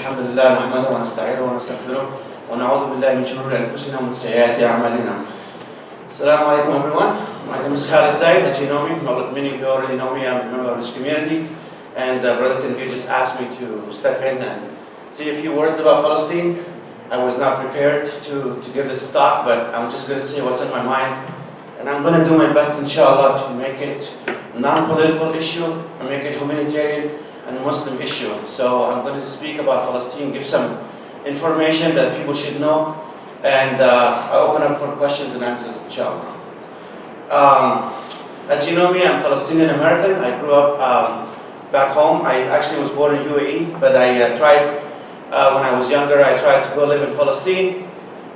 الحمد لله نحمده ونستعينه ونستغفره ونعوذ بالله من شرور أنفسنا ومن سيئات أعمالنا. Assalamu alaikum everyone. My name is Khaled Zayed. As you know me, many of you already know me. I'm a member of this community, and Brother Tanvir just asked me to step in and say a few words about Palestine. I was not prepared to give this talk, but I'm just going to say what's in my mind, and I'm going to do my best, inshallah, to make it a non-political issue and make it humanitarian and Muslim issue. So I'm going to speak about Palestine, give some information that people should know, and I'll open up for questions and answers, inshallah. As you know me, I'm Palestinian American. I grew up back home. I actually was born in UAE, but I tried, when I was younger, I tried to go live in Palestine,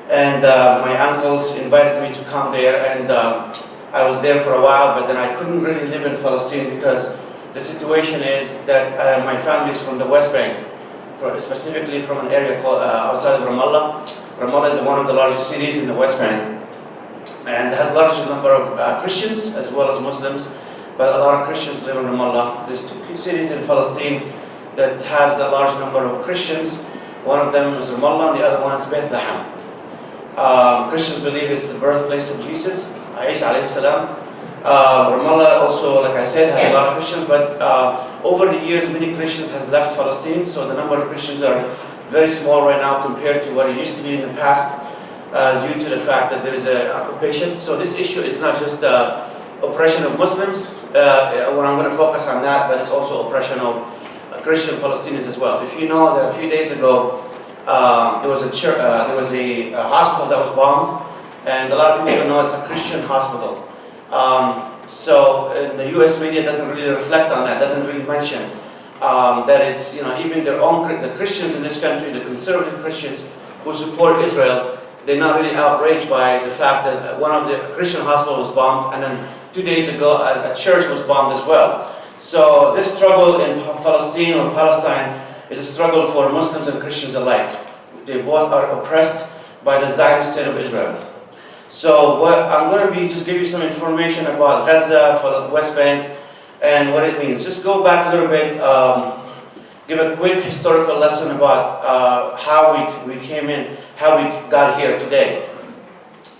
and my uncles invited me to come there, and I was there for a while, but then I couldn't really live in Palestine because the situation is that my family is from the West Bank, specifically from an area called outside of Ramallah. Ramallah is one of the largest cities in the West Bank, and has a large number of Christians as well as Muslims, but a lot of Christians live in Ramallah. There's two cities in Palestine that has a large number of Christians. One of them is Ramallah, and the other one is Bethlehem. Christians believe it's the birthplace of Jesus, Isa alayhi salam. Ramallah also, like I said, has a lot of Christians, but over the years many Christians have left Palestine, so the number of Christians are very small right now compared to what it used to be in the past, due to the fact that there is an occupation. So this issue is not just oppression of Muslims, when I'm going to focus on that, but it's also oppression of Christian Palestinians as well. If you know that a few days ago there was a hospital that was bombed, and a lot of people don't know it's a Christian hospital. So the U.S. media doesn't really reflect on that, doesn't really mention that it's, even their own, the Christians in this country, the conservative Christians who support Israel, they're not really outraged by the fact that one of the Christian hospitals was bombed, and then 2 days ago a church was bombed as well. So this struggle in Palestine or Palestine is a struggle for Muslims and Christians alike. They both are oppressed by the Zionist state of Israel. So I'm going to just give you some information about Gaza, for the West Bank, and what it means. Just go back a little bit, give a quick historical lesson about how we came in, how we got here today.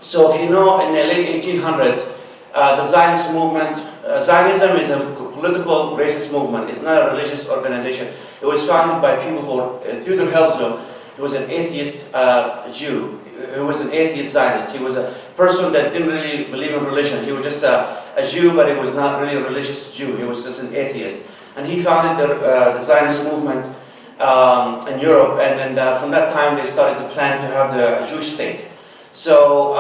So if you know, in the late 1800s, the Zionist movement, Zionism is a political racist movement. It's not a religious organization. It was founded by people who, Theodor Herzl, who was an atheist Jew. He was an atheist Zionist. He was a person that didn't really believe in religion. He was just a Jew, but he was not really a religious Jew. He was just an atheist. And he founded the Zionist movement in Europe, and then from that time they started to plan to have the Jewish state. So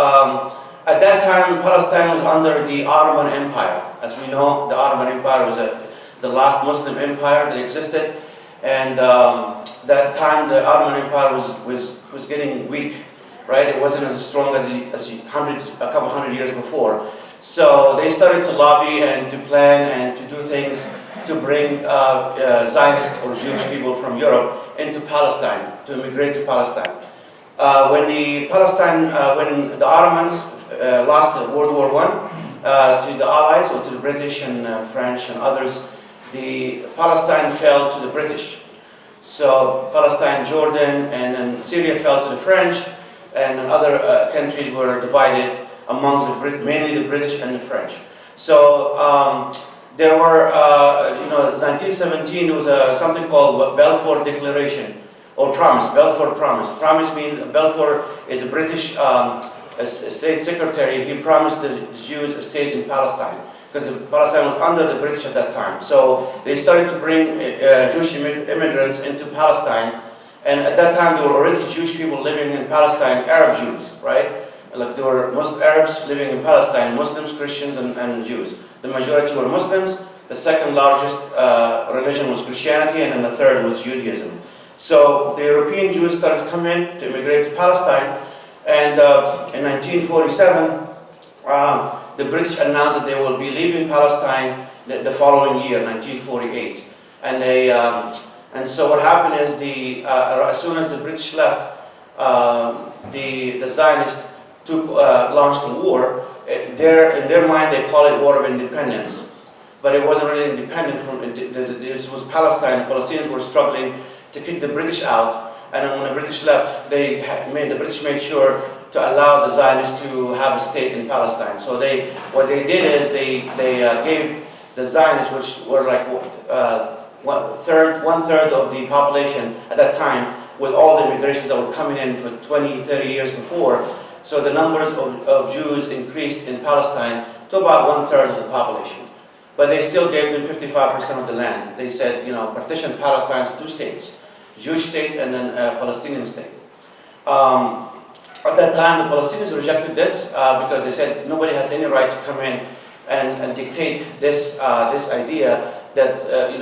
at that time, Palestine was under the Ottoman Empire. As we know, the Ottoman Empire was the last Muslim empire that existed, and that time the Ottoman Empire was getting weak. Right? It wasn't as strong as a couple hundred years before. So they started to lobby and to plan and to do things to bring Zionist or Jewish people from Europe into Palestine, to immigrate to Palestine. When the Ottomans lost World War I to the Allies, or to the British and French and others, the Palestine fell to the British. So Palestine, Jordan, and then Syria fell to the French, and other countries were divided amongst mainly the British and the French. So there were, 1917, there was something called Balfour Declaration, or Promise, Balfour Promise. Promise means, Balfour is a British state secretary. He promised the Jews a state in Palestine, because Palestine was under the British at that time. So they started to bring Jewish immigrants into Palestine. And at that time, there were already Jewish people living in Palestine, Arab Jews, right? Like there were Muslim Arabs living in Palestine, Muslims, Christians, and Jews. The majority were Muslims. The second largest religion was Christianity, and then the third was Judaism. So the European Jews started to come in to immigrate to Palestine, and in 1947, the British announced that they will be leaving Palestine the following year, 1948, and they. And so what happened is, as soon as the British left, the Zionists launched a war. In their mind, they call it War of Independence, but it wasn't really independent from. This was Palestine. The Palestinians were struggling to kick the British out. And then when the British left, the British made sure to allow the Zionists to have a state in Palestine. So what they did is they gave the Zionists, which were like one third of the population at that time, with all the immigrations that were coming in for 20, 30 years before. So the numbers of Jews increased in Palestine to about 1/3 of the population. But they still gave them 55% of the land. They said, partition Palestine to 2 states, Jewish state and then a Palestinian state. At that time, the Palestinians rejected this because they said nobody has any right to come in and dictate this idea that you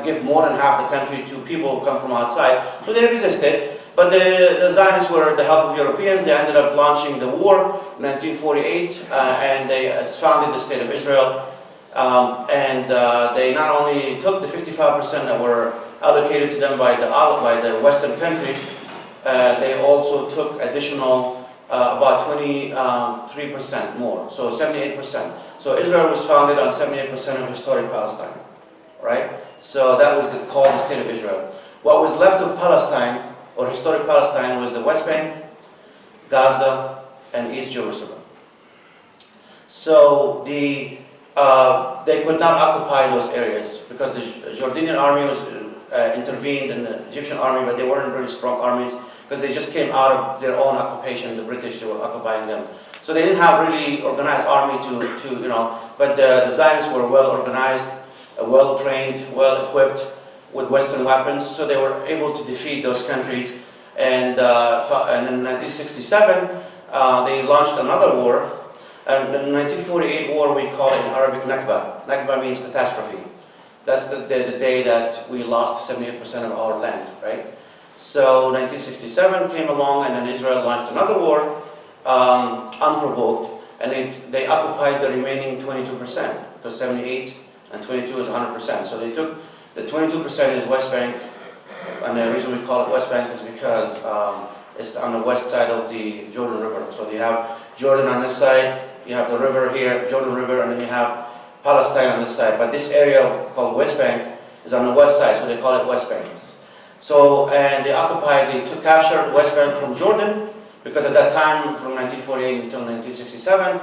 give more than half the country to people who come from outside. So they resisted. But the Zionists were the help of Europeans. They ended up launching the war in 1948, and they founded the State of Israel. They not only took the 55% that were allocated to them by the Western countries, they also took additional about 23% more, so 78%. So Israel was founded on 78% of historic Palestine, right? So that was called the State of Israel. What was left of Palestine, or historic Palestine, was the West Bank, Gaza, and East Jerusalem. So they could not occupy those areas because the Jordanian army was intervened in the Egyptian army, but they weren't really strong armies because they just came out of their own occupation. The British, they were occupying them. So they didn't have really organized army but the Zionists were well organized, well trained, well equipped with Western weapons, so they were able to defeat those countries. And in 1967, they launched another war. And the 1948 war, we call it in Arabic Nakba. Nakba means catastrophe. That's the day that we lost 78% of our land, right? So 1967 came along, and then Israel launched another war, unprovoked, and they occupied the remaining 22%, because 78 and 22 is 100%. So they took the 22% is West Bank, and the reason we call it West Bank is because it's on the west side of the Jordan River. So you have Jordan on this side, you have the river here, Jordan River, and then you have Palestine on this side. But this area called West Bank is on the west side, so they call it West Bank. So, and they captured West Bank from Jordan, because at that time, from 1948 until 1967,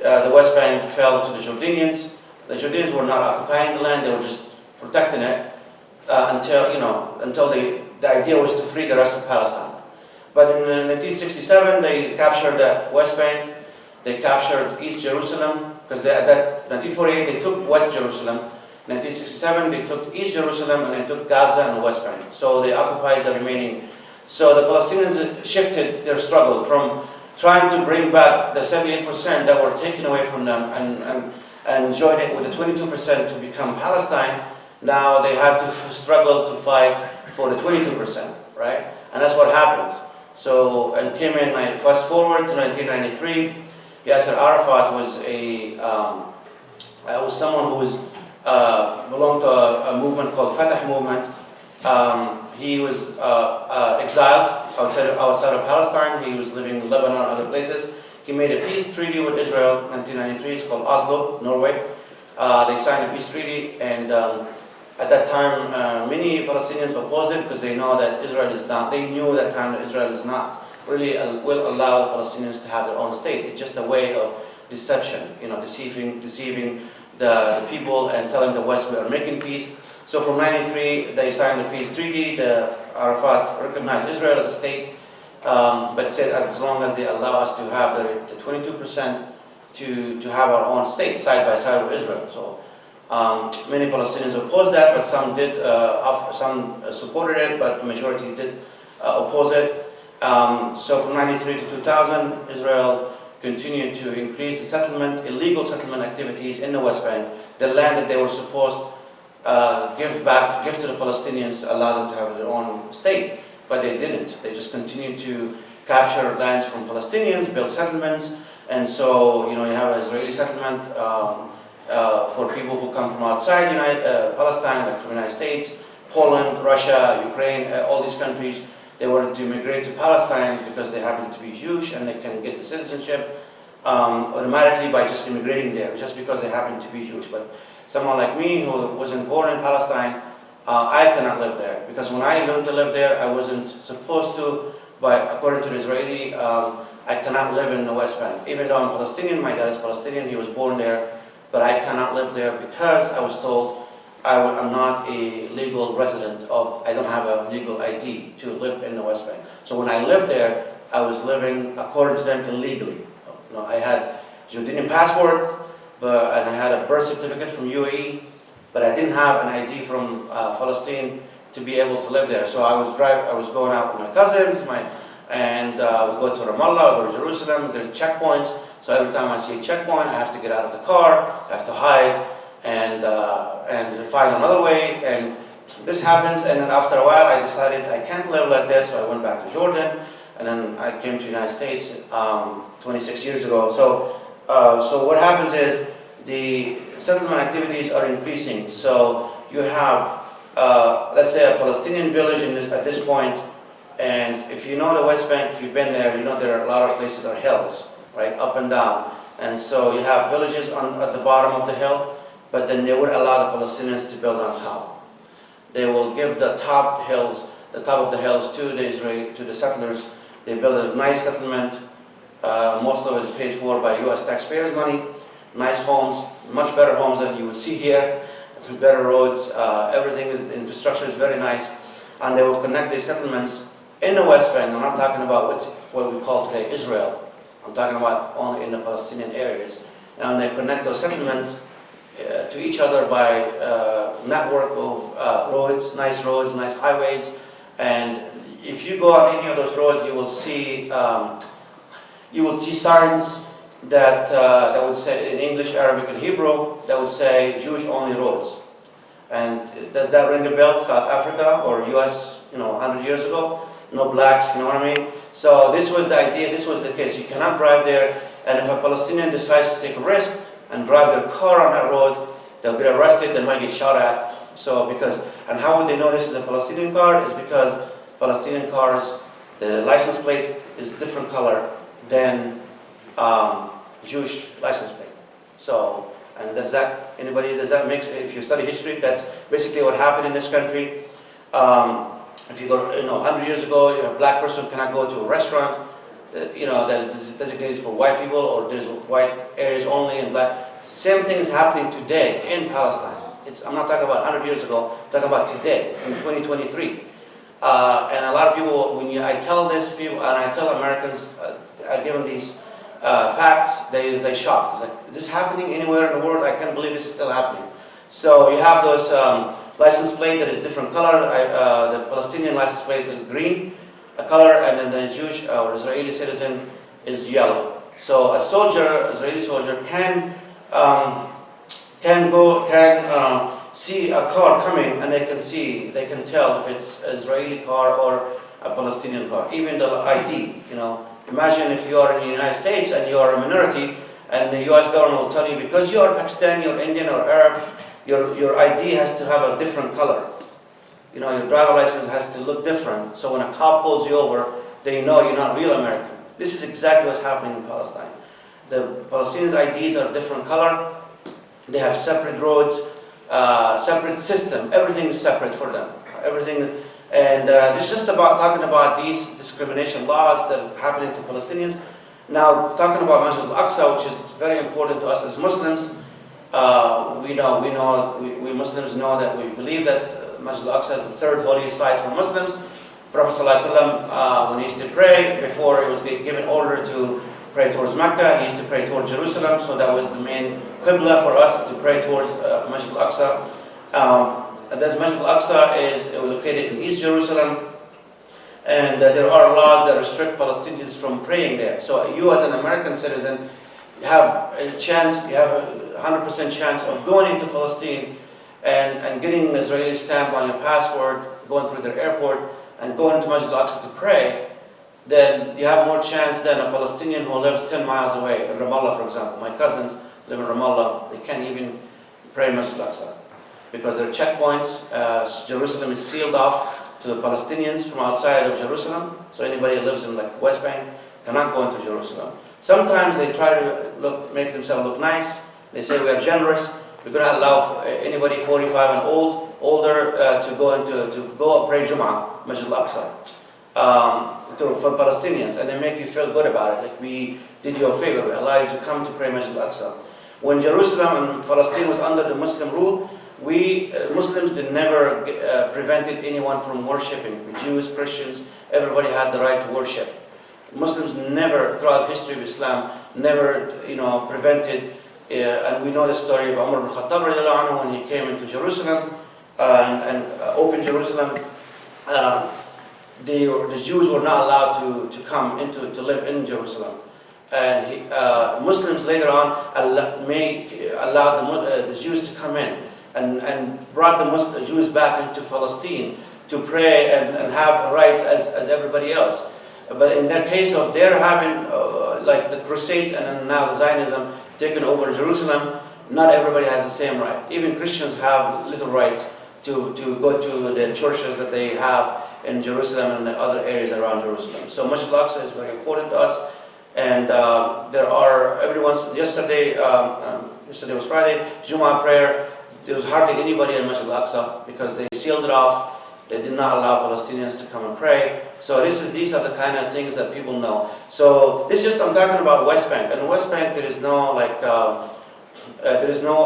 the West Bank fell to the Jordanians. The Jordanians were not occupying the land, they were just protecting it until the idea was to free the rest of Palestine. But in 1967, they captured the West Bank, they captured East Jerusalem, because at 1948 they took West Jerusalem. 1967 they took East Jerusalem, and they took Gaza and the West Bank. So they occupied the remaining. So the Palestinians shifted their struggle from trying to bring back the 78% that were taken away from them and join it with the 22% to become Palestine. Now they had to struggle to fight for the 22%, right? And that's what happens. So, and came in, fast forward to 1993, Yasser Arafat was someone who belonged to a movement called Fatah movement. He was exiled outside of Palestine. He was living in Lebanon and other places. He made a peace treaty with Israel in 1993. It's called Oslo, Norway. They signed a peace treaty, and at that time, many Palestinians opposed it because they know that Israel is not. They knew at that time that Israel is not really will allow Palestinians to have their own state. It's just a way of deception, deceiving the people and telling the West we are making peace. So from '93, they signed the peace treaty. Arafat recognized Israel as a state, but said as long as they allow us to have the 22% to have our own state side by side with Israel. So many Palestinians opposed that, but some did. Some supported it, but the majority did oppose it. So from '93 to 2000, Israel continued to increase the illegal settlement activities in the West Bank, the land that they were supposed give to the Palestinians to allow them to have their own state, but they didn't. They just continued to capture lands from Palestinians, build settlements, and so you have an Israeli settlement for people who come from outside Palestine, like from the United States, Poland, Russia, Ukraine, all these countries. They wanted to immigrate to Palestine because they happen to be Jewish and they can get the citizenship automatically by just immigrating there, just because they happen to be Jewish. But someone like me who wasn't born in Palestine, I cannot live there, because when I learned to live there, I wasn't supposed to, but according to the Israeli, I cannot live in the West Bank. Even though I'm Palestinian, my dad is Palestinian, he was born there, but I cannot live there because I was told I'm not a legal resident I don't have a legal ID to live in the West Bank. So when I lived there, I was living, according to them, illegally. You know, I had Jordanian passport, and I had a birth certificate from UAE, but I didn't have an ID from Palestine to be able to live there. So I was going out with my cousins, and we go to Ramallah, go to Jerusalem. There's checkpoints. So every time I see a checkpoint, I have to get out of the car, I have to hide, and find another way. And this happens, and then after a while, I decided I can't live like this. So I went back to Jordan, and then I came to the United States 26 years ago. So what happens is the settlement activities are increasing. So you have, let's say, a Palestinian village at this point, and if you know the West Bank, if you've been there, you know there are a lot of places are hills, right, up and down. And so you have villages at the bottom of the hill, but then they would allow the Palestinians to build on top. They will give the top of the hills to the settlers. They build a nice settlement. Most of it is paid for by U.S. taxpayers' money. Nice homes, much better homes than you would see here, better roads, the infrastructure is very nice. And they will connect these settlements in the West Bank. I'm not talking about what we call today Israel. I'm talking about only in the Palestinian areas. And they connect those settlements to each other by network of roads, nice highways. And if you go on any of those roads, you will see signs that would say in English, Arabic, and Hebrew, that would say Jewish-only roads. And does that ring a bell? South Africa or U.S., 100 years ago? No blacks, you know what I mean? So this was the idea, this was the case. You cannot drive there, and if a Palestinian decides to take a risk and drive their car on that road, they'll get arrested, they might get shot at. And how would they know this is a Palestinian car? Is because Palestinian cars, the license plate is different color than Jewish license plate. So, and does that make, if you study history, that's basically what happened in this country. If you go, 100 years ago, a black person cannot go to a restaurant, that is designated for white people, or there's white areas only and black. Same thing is happening today in Palestine. I'm not talking about 100 years ago, I'm talking about today, in 2023. And a lot of people, I tell this people, and I tell Americans, I give them these facts, they shock. It's like, this is happening anywhere in the world? I can't believe this is still happening. So you have those license plate that is different color. The Palestinian license plate is green color, and then the Jewish or Israeli citizen is yellow. So a Israeli soldier can see a car coming, and they can tell if it's an Israeli car or a Palestinian car, even the ID, Imagine if you are in the United States and you are a minority, and the U.S. government will tell you, because you are Pakistani or Indian or Arab, your ID has to have a different color. Your driver license has to look different. So when a cop pulls you over, they know you're not real American. This is exactly what's happening in Palestine. The Palestinians' IDs are different color. They have separate roads, separate system. Everything is separate for them. And it's just about talking about these discrimination laws that are happening to Palestinians. Now, talking about Masjid al-Aqsa, which is very important to us as Muslims, we Muslims know that we believe that Masjid al-Aqsa is the third holy site for Muslims. Prophet ﷺ, when he used to pray, before he was given order to pray towards Mecca, he used to pray towards Jerusalem, so that was the main qibla for us to pray towards Masjid al-Aqsa. This Masjid al-Aqsa is located in East Jerusalem, and there are laws that restrict Palestinians from praying there. So you as an American citizen, you have a 100% chance of going into Palestine and getting an Israeli stamp on your passport, going through their airport, and going to Masjid al-Aqsa to pray. Then you have more chance than a Palestinian who lives 10 miles away, in Ramallah, for example. My cousins live in Ramallah, they can't even pray in Masjid al-Aqsa, because there are checkpoints. Jerusalem is sealed off to the Palestinians from outside of Jerusalem, so anybody who lives in West Bank cannot go into Jerusalem. Sometimes they try to make themselves look nice. They say we are generous, we're going to allow anybody 45 and old older to go pray Jum'ah, Masjid al-Aqsa, for Palestinians, and they make you feel good about it. Like, we did you a favor, we allow you to come to pray Masjid al-Aqsa. When Jerusalem and Palestine was under the Muslim rule, we Muslims never prevented anyone from worshiping. Jews, Christians, everybody had the right to worship. Muslims never, throughout history of Islam, never, prevented. And we know the story of Umar ibn Khattab when he came into Jerusalem and opened Jerusalem. The Jews were not allowed to come to live in Jerusalem. And Muslims later on allowed the Jews to come in and brought the Jews back into Palestine to pray and have rights as everybody else. But in that case of their having, like the Crusades and then now Zionism taken over Jerusalem, not everybody has the same right. Even Christians have little rights to go to the churches that they have in Jerusalem and the other areas around Jerusalem. So Masjid al-Aqsa is very important to us. And there are, yesterday was Friday, Jumu'ah prayer, there was hardly anybody in Masjid al-Aqsa because they sealed it off. They did not allow Palestinians to come and pray. So these are the kind of things that people know. So I'm talking about West Bank. And West Bank, there is no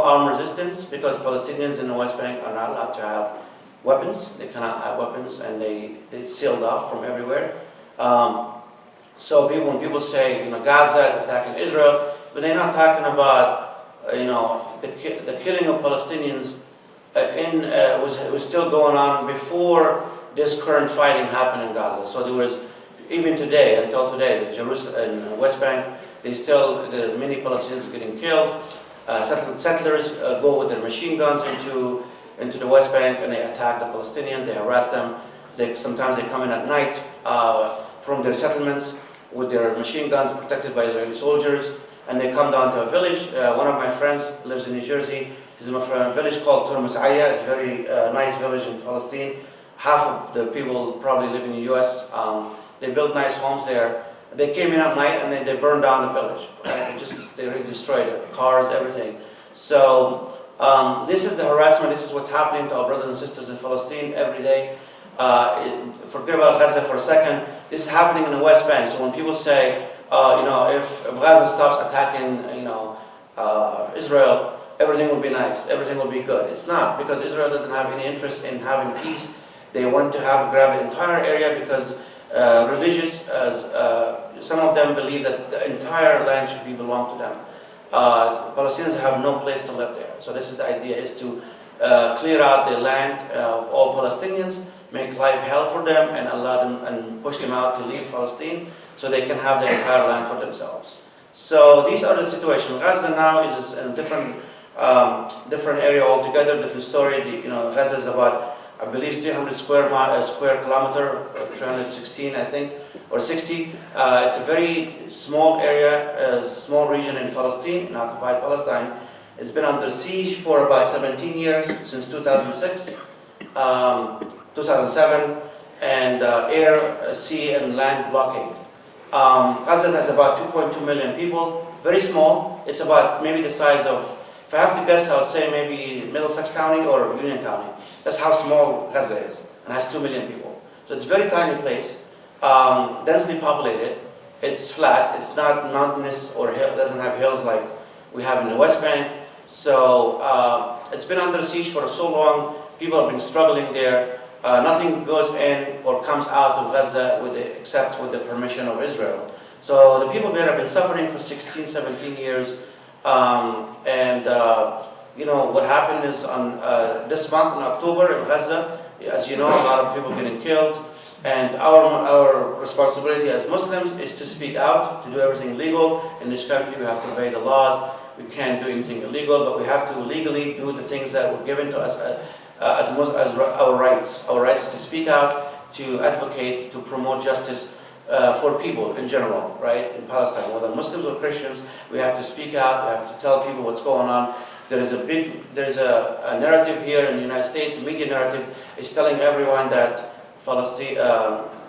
armed resistance because Palestinians in the West Bank are not allowed to have weapons. They cannot have weapons, and they sealed off from everywhere. So when people say, Gaza is attacking Israel, but they're not talking about, the killing of Palestinians was still going on before this current fighting happened in Gaza. So there was, even today, until today, Jerusalem and West Bank, many Palestinians are getting killed. Settlers go with their machine guns into the West Bank and they attack the Palestinians. They harass them. Sometimes they come in at night from their settlements with their machine guns protected by Israeli soldiers, and they come down to a village. One of my friends lives in New Jersey. He's from a village called Turmusaya. It's a very nice village in Palestine. Half of the people probably live in the U.S. They built nice homes there. They came in at night and then they burned down the village. Right? They really destroyed it, cars, everything. So this is the harassment. This is what's happening to our brothers and sisters in Palestine every day. Forget about Gaza for a second. This is happening in the West Bank. So when people say, if Gaza stops attacking, Israel, everything will be nice, everything will be good. It's not, because Israel doesn't have any interest in having peace. They want to grab the entire area because some of them believe that the entire land should belong to them. Palestinians have no place to live there. So this is the idea, is to clear out the land of all Palestinians, make life hell for them, and allow them and push them out to leave Palestine so they can have the entire land for themselves. So these are the situations. Gaza now is in a different area altogether, different story. Gaza is about, I believe, 300 square kilometer, 316, I think, or 60. It's a very small area, small region in Palestine, in occupied Palestine. It's been under siege for about 17 years, since 2006, 2007, and air, sea, and land blockade. Gaza has about 2.2 million people, very small. It's about maybe the size of, if I have to guess, I would say maybe Middlesex County or Union County. That's how small Gaza is, and has 2 million people. So it's a very tiny place, densely populated. It's flat, it's not mountainous or doesn't have hills like we have in the West Bank. So it's been under siege for so long. People have been struggling there. Nothing goes in or comes out of Gaza except with the permission of Israel. So the people there have been suffering for 16, 17 years. What happened is on this month in October in Gaza, as you know, a lot of people getting killed. And our responsibility as Muslims is to speak out, to do everything legal. In this country, we have to obey the laws. We can't do anything illegal, but we have to legally do the things that were given to us as our rights. Our rights is to speak out, to advocate, to promote justice for people in general, right, in Palestine. Whether Muslims or Christians, we have to speak out, we have to tell people what's going on. There's a narrative here in the United States, media narrative is telling everyone that Palestine,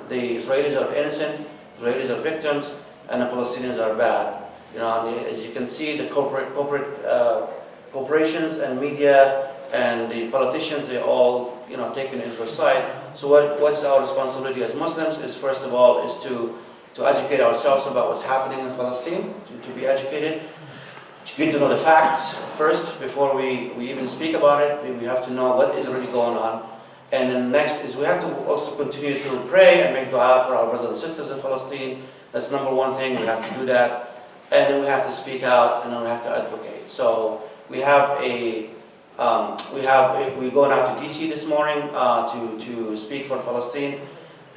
the Israelis are innocent, Israelis are victims, and the Palestinians are bad. As you can see, the corporations and media and the politicians, they all, taken into a side. So what's our responsibility as Muslims is, first of all, is to educate ourselves about what's happening in Palestine, to be educated, to get to know the facts first before we even speak about it. We have to know what is really going on. And then next is we have to also continue to pray and make dua for our brothers and sisters in Palestine. That's number one thing, we have to do that. And then we have to speak out, and then we have to advocate. So we have we're going out to DC this morning to speak for Palestine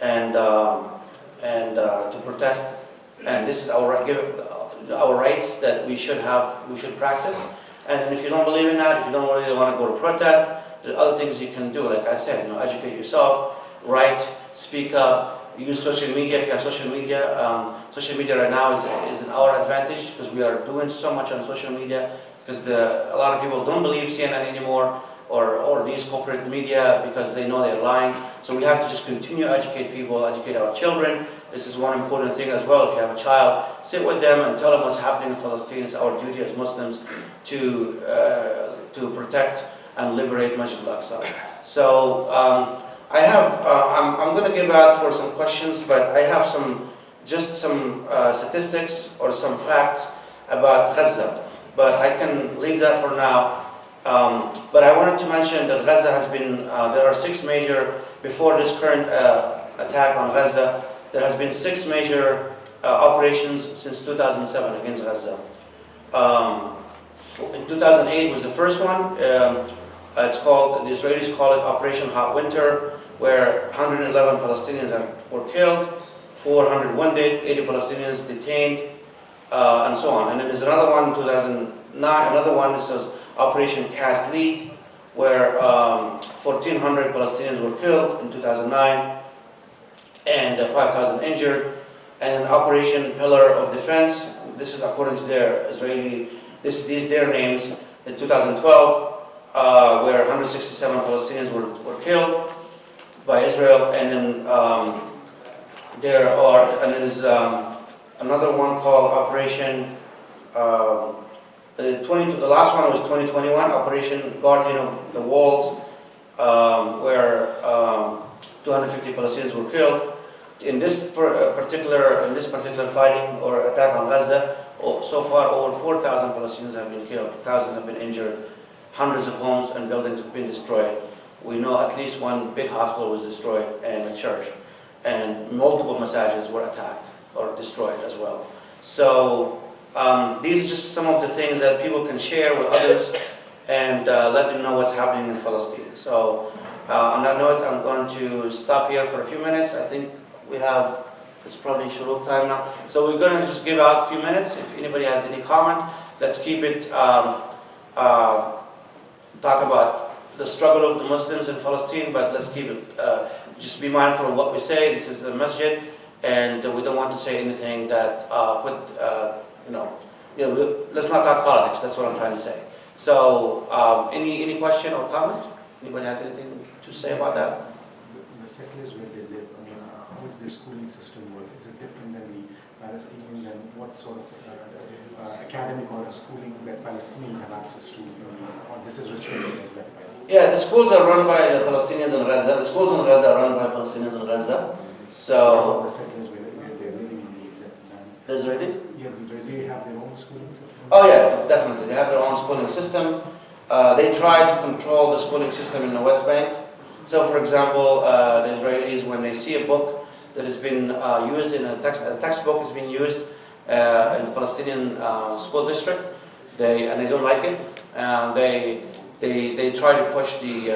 and to protest. And this is our rights that we should practice. And if you don't believe in that, if you don't really want to go to protest, there are other things you can do. Like I said, educate yourself, write, speak up, use social media if you have social media. Social media right now is in our advantage because we are doing so much on social media, because a lot of people don't believe CNN anymore or these corporate media because they know they're lying. So we have to just continue to educate people, educate our children. This is one important thing as well. If you have a child, sit with them and tell them what's happening in Palestine. It's our duty as Muslims to protect and liberate Masjid al-Aqsa. So I'm going to give out for some questions, but I have some statistics or some facts about Gaza. But I can leave that for now. But I wanted to mention that Gaza has been, there are 6 major, before this current attack on Gaza, there has been 6 major operations since 2007 against Gaza. In 2008 was the first one. The Israelis call it Operation Hot Winter, where 111 Palestinians were killed, 400 wounded, 80 Palestinians detained, and so on. And then there's another one in 2009, another one that says Operation Cast Lead, where 1,400 Palestinians were killed in 2009 and 5,000 injured. And then Operation Pillar of Defense, this is according to their their names, in 2012, where 167 Palestinians were killed by Israel. And then there's another one called Operation, the last one was 2021, Operation Guardian of the Walls, where 250 Palestinians were killed. In this particular fighting or attack on Gaza, so far over 4,000 Palestinians have been killed, thousands have been injured, hundreds of homes and buildings have been destroyed. We know at least one big hospital was destroyed and a church, and multiple masajids were attacked or destroyed as well. So these are just some of the things that people can share with others and let them know what's happening in Palestine. So on that note, I'm going to stop here for a few minutes. I think it's probably shuruk time now. So we're going to just give out a few minutes. If anybody has any comment, let's keep it, talk about the struggle of the Muslims in Palestine, but let's keep it, just be mindful of what we say. This is a masjid, and we don't want to say anything that let's not talk politics. That's what I'm trying to say. So any question or comment? Anybody has anything to say about that? The settlers where they live, how is their schooling system works? Is it different than the Palestinians, and what sort of academic or schooling that Palestinians have access to? Or this is restricted as well? Yeah, the schools are run by the Palestinians in Gaza. The schools in Gaza are run by Palestinians in Gaza. So the settlers where they're living in these lands. The Israelis? Yeah, they have their own schooling system. Oh yeah, definitely. They have their own schooling system. They try to control the schooling system in the West Bank. So, for example, the Israelis, when they see a book that has been used in a textbook has been used in the Palestinian school district, and they don't like it, they try to push the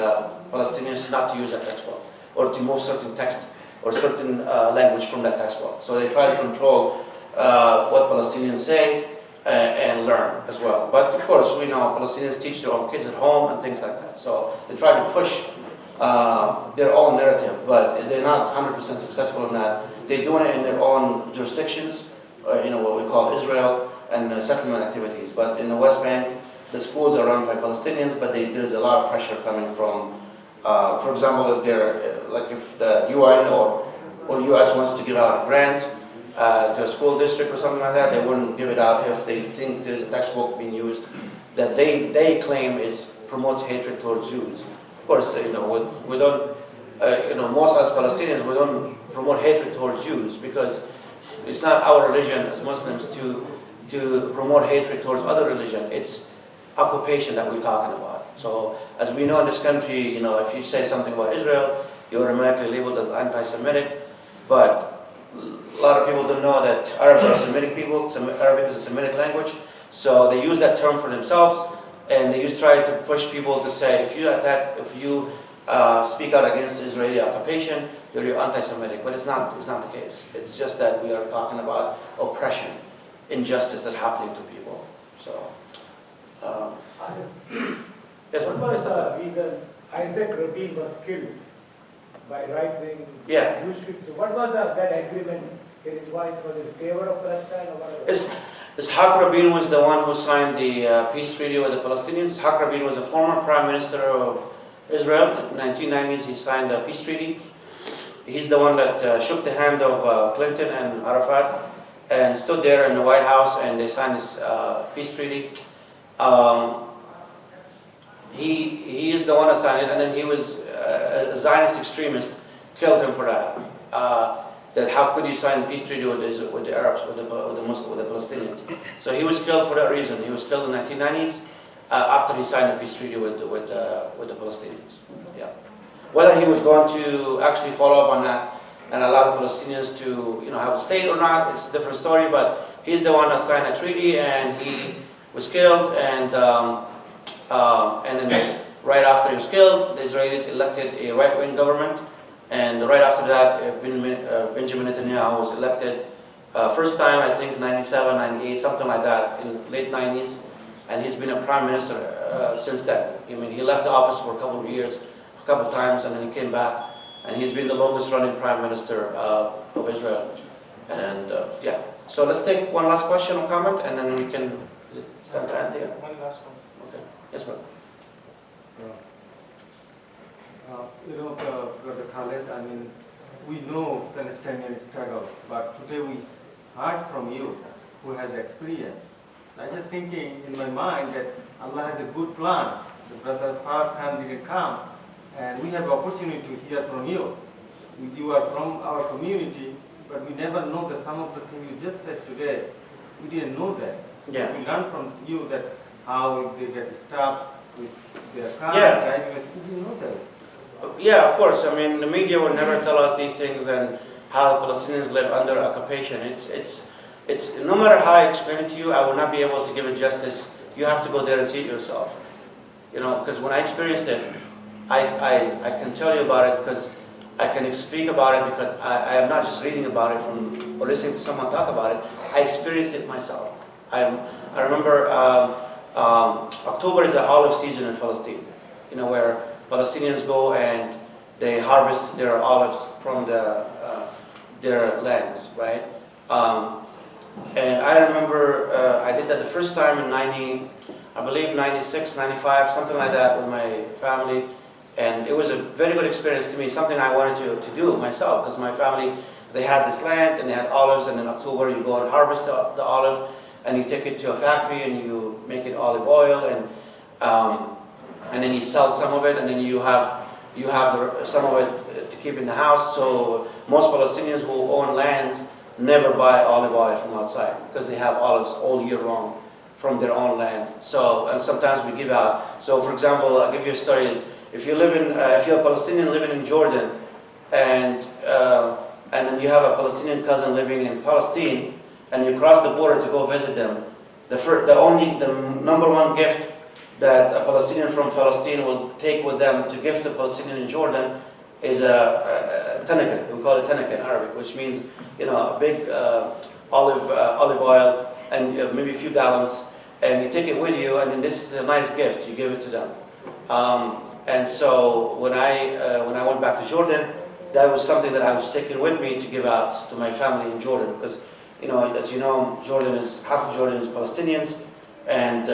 Palestinians not to use that textbook or to move certain text or certain language from that textbook. So they try to control what Palestinians say and learn as well. But of course, we know Palestinians teach their own kids at home and things like that. So they try to push their own narrative, but they're not 100% successful in that. They're doing it in their own jurisdictions, what we call Israel, and settlement activities. But in the West Bank, the schools are run by Palestinians, but there's a lot of pressure coming from, for example, if the UN or US wants to give out a grant to a school district or something like that, they wouldn't give it out if they think there's a textbook being used that they claim is promotes hatred towards Jews. Of course, we don't, most as Palestinians, we don't promote hatred towards Jews because it's not our religion as Muslims to promote hatred towards other religion. It's occupation that we're talking about. So as we know in this country, if you say something about Israel, you're automatically labeled as anti-Semitic. But a lot of people don't know that Arabs are Semitic people. Arabic is a Semitic language. So they use that term for themselves, and they used to try to push people to say, if you speak out against Israeli occupation, you're anti-Semitic. But it's not the case. It's just that we are talking about oppression, injustice that's happening to people. So, yes, what was the reason Isaac Rabin was killed by right-wing Jewish people? So what was that agreement? Was it in favor of Palestine or whatever? Ishaq Rabin was the one who signed the peace treaty with the Palestinians. Ishaq Rabin was a former prime minister of Israel. In the 1990s, he signed a peace treaty. He's the one that shook the hand of Clinton and Arafat and stood there in the White House, and they signed this peace treaty. He is the one that signed it, and then he was a Zionist extremist, killed him for that. That how could you sign a peace treaty with the Arabs, with the Muslims, with the Palestinians? So he was killed for that reason. He was killed in the 1990s after he signed a peace treaty with the Palestinians. Yeah. Whether he was going to actually follow up on that and allow the Palestinians to have a state or not, it's a different story. But he's the one that signed a treaty, and he was killed. And then right after he was killed, the Israelis elected a right-wing government. And right after that, Benjamin Netanyahu was elected. First time, I think, 97, 98, something like that, in late 90s. And he's been a prime minister since then. I mean, he left the office for a couple of years, a couple of times, and then he came back. And he's been the longest running prime minister of Israel. And yeah, so let's take one last question or comment, and then we can spend time there. One last one. Okay. Yes, brother. Brother Khaled, I mean, we know Palestinian struggle, but today we heard from you who has experience. I'm just thinking in my mind that Allah has a good plan. The brother Faraz Khan didn't come, and we have opportunity to hear from you. You are from our community, but we never know that some of the things you just said today, we didn't know that. Yeah. We learned from you that how they get stopped with their car, Yeah. driving with, we didn't know that. Yeah, of course. I mean, the media would never tell us these things and how Palestinians live under occupation. It's no matter how I explain it to you, I will not be able to give it justice. You have to go there and see it yourself. Because when I experienced it, I can tell you about it because I can speak about it because I am not just reading about it or listening to someone talk about it. I experienced it myself. I remember October is the olive season in Palestine. Where Palestinians go and they harvest their olives from their lands, right? And I remember I did that the first time in 96, 95, something like that with my family. And it was a very good experience to me, something I wanted to do myself, because my family, they had this land and they had olives, and in October you go and harvest the olive and you take it to a factory and you make it olive oil, and then you sell some of it, and then you have some of it to keep in the house. So most Palestinians who own lands never buy olive oil from outside because they have olives all year long from their own land. So, and sometimes we give out. So, for example, I'll give you a story. If you're a Palestinian living in Jordan, and then you have a Palestinian cousin living in Palestine, and you cross the border to go visit them, the number one gift that a Palestinian from Palestine will take with them to gift a Palestinian in Jordan is a tenaken. We call it tenaken in Arabic, which means a big olive oil and maybe a few gallons, and you take it with you, and then this is a nice gift. You give it to them. And so when I went back to Jordan, that was something that I was taking with me to give out to my family in Jordan, because as you know, half of Jordan is Palestinians. And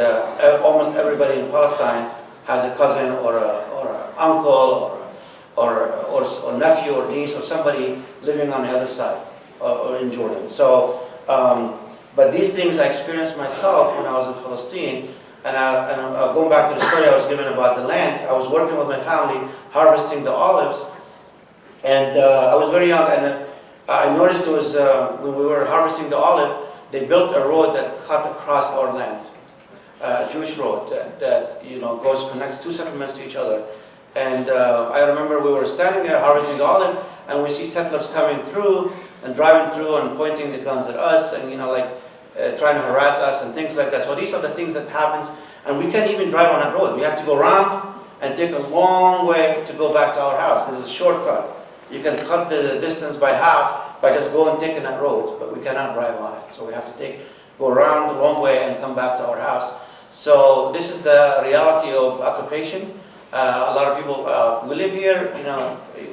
almost everybody in Palestine has a cousin or an uncle or nephew or niece or somebody living on the other side or in Jordan. So, but these things I experienced myself when I was in Palestine. And going back to the story I was given about the land, I was working with my family, harvesting the olives, and I was very young, and I noticed it was, when we were harvesting the olive, they built a road that cut across our land, a Jewish road that connects two settlements to each other. And I remember we were standing there harvesting the olive, and we see settlers coming through and driving through and pointing the guns at us, and trying to harass us and things like that. So these are the things that happens, and we can't even drive on that road. We have to go around and take a long way to go back to our house. There's a shortcut. You can cut the distance by half by just going and taking that road, but we cannot drive on it. So we have to go around the long way and come back to our house. So this is the reality of occupation. A lot of people, we live here,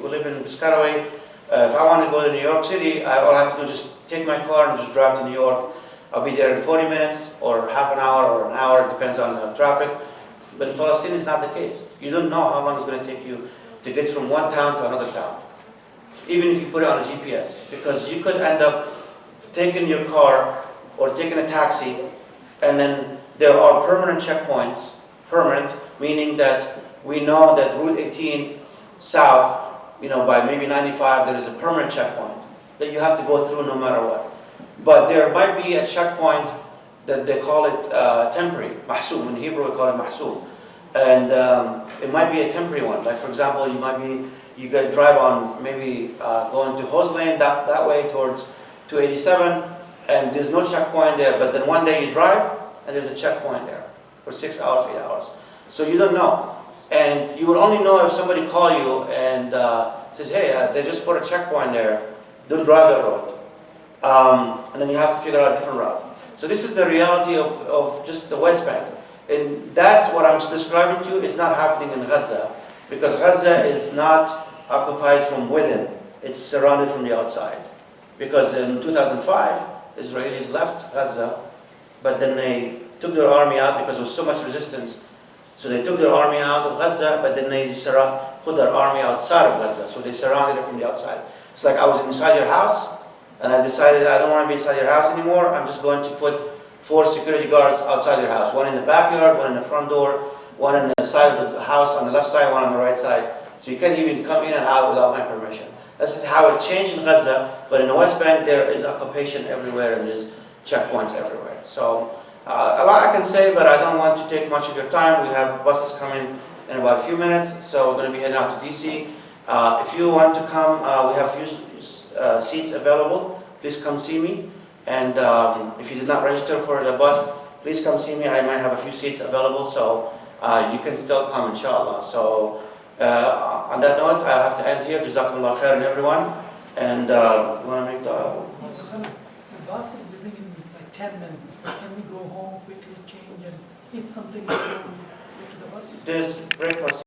we live in Piscataway. If I want to go to New York City, all I have to do is just take my car and just drive to New York. I'll be there in 40 minutes or half an hour or an hour, it depends on the traffic. But in Palestine, it's not the case. You don't know how long it's going to take you to get from one town to another town, even if you put it on a GPS, because you could end up taking your car or taking a taxi, and then there are permanent checkpoints, permanent, meaning that we know that Route 18 south, by maybe 95, there is a permanent checkpoint that you have to go through no matter what. But there might be a checkpoint that they call it temporary, mahsub. In Hebrew we call it mahsub. And it might be a temporary one. Like for example, you could drive on maybe going to Hose Lane that way towards 287, and there's no checkpoint there. But then one day you drive and there's a checkpoint there for 6 hours, 8 hours. So you don't know. And you would only know if somebody call you and says, hey, they just put a checkpoint there, don't drive that road. And then you have to figure out a different route. So this is the reality of just the West Bank. And that, what I'm describing to you, is not happening in Gaza, because Gaza is not occupied from within. It's surrounded from the outside. Because in 2005, Israelis left Gaza, but then they took their army out because there was so much resistance. So they took their army out of Gaza, but then they put their army outside of Gaza. So they surrounded it from the outside. It's like I was inside your house, and I decided I don't want to be inside your house anymore. I'm just going to put 4 security guards outside your house. One in the backyard, one in the front door, one on the side of the house on the left side, one on the right side. So you can't even come in and out without my permission. That's how it changed in Gaza, but in the West Bank there is occupation everywhere and there's checkpoints everywhere. So a lot I can say, but I don't want to take much of your time. We have buses coming in about a few minutes, so we're going to be heading out to DC. If you want to come, we have a few seats available. Please come see me. And if you did not register for the bus, please come see me. I might have a few seats available, so you can still come, inshallah. So on that note, I have to end here. Jazakumullah khairan, everyone. And you want to make the... The bus is leaving in like 10 minutes. Can we go home, quickly change and eat something before we get to the bus? There's breakfast.